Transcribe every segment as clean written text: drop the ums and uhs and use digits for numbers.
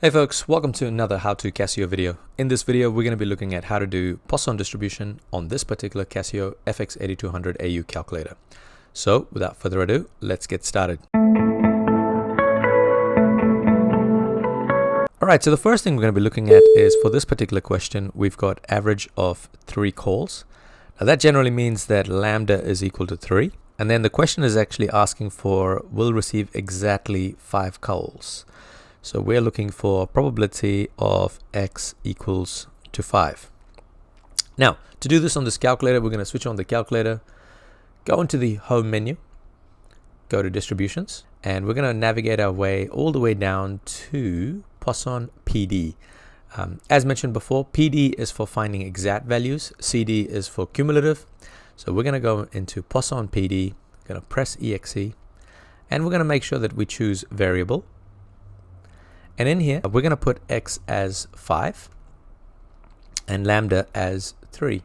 Hey folks, welcome to another how-to Casio video. In this video, we're going to be looking at how to do Poisson distribution on this particular Casio FX8200AU calculator. So without further ado, let's get started. Alright, so the first thing we're going to be looking at is for this particular question, we've got average of 3 calls. Now that generally means that lambda is equal to 3. And then the question is actually asking for will receive exactly 5 calls. So we're looking for probability of x equals to 5. Now, to do this on this calculator, we're going to switch on the calculator, go into the home menu, go to distributions, and we're going to navigate our way all the way down to Poisson PD. As mentioned before, PD is for finding exact values, CD is for cumulative. So we're going to go into Poisson PD, going to press EXE, and we're going to make sure that we choose variable. And in here, we're going to put x as 5 and lambda as 3.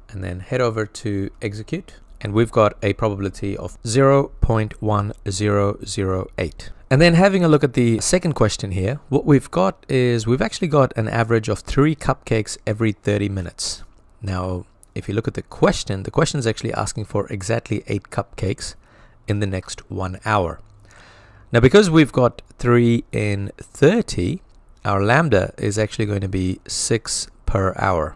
And then head over to execute. And we've got a probability of 0.1008. And then having a look at the second question here, what we've got is we've actually got an average of 3 cupcakes every 30 minutes. Now, if you look at the question is actually asking for exactly 8 cupcakes in the next 1 hour. Now, because we've got 3 in 30, our lambda is actually going to be 6 per hour.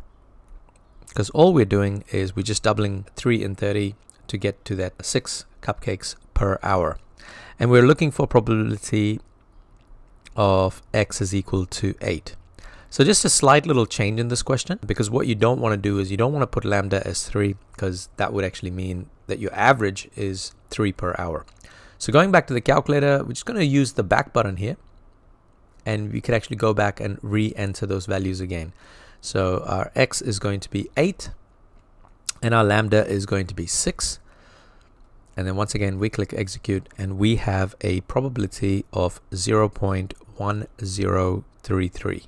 Because all we're doing is we're just doubling 3 in 30 to get to that 6 cupcakes per hour. And we're looking for probability of x is equal to 8. So just a slight little change in this question, because what you don't want to do is you don't want to put lambda as 3, because that would actually mean that your average is 3 per hour. So going back to the calculator, we're just going to use the back button here, and we could actually go back and re-enter those values again. So our x is going to be 8 and our lambda is going to be 6. And then once again, we click execute and we have a probability of 0.1033.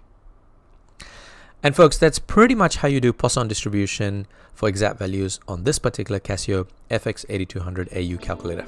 And folks, that's pretty much how you do Poisson distribution for exact values on this particular Casio FX8200AU calculator.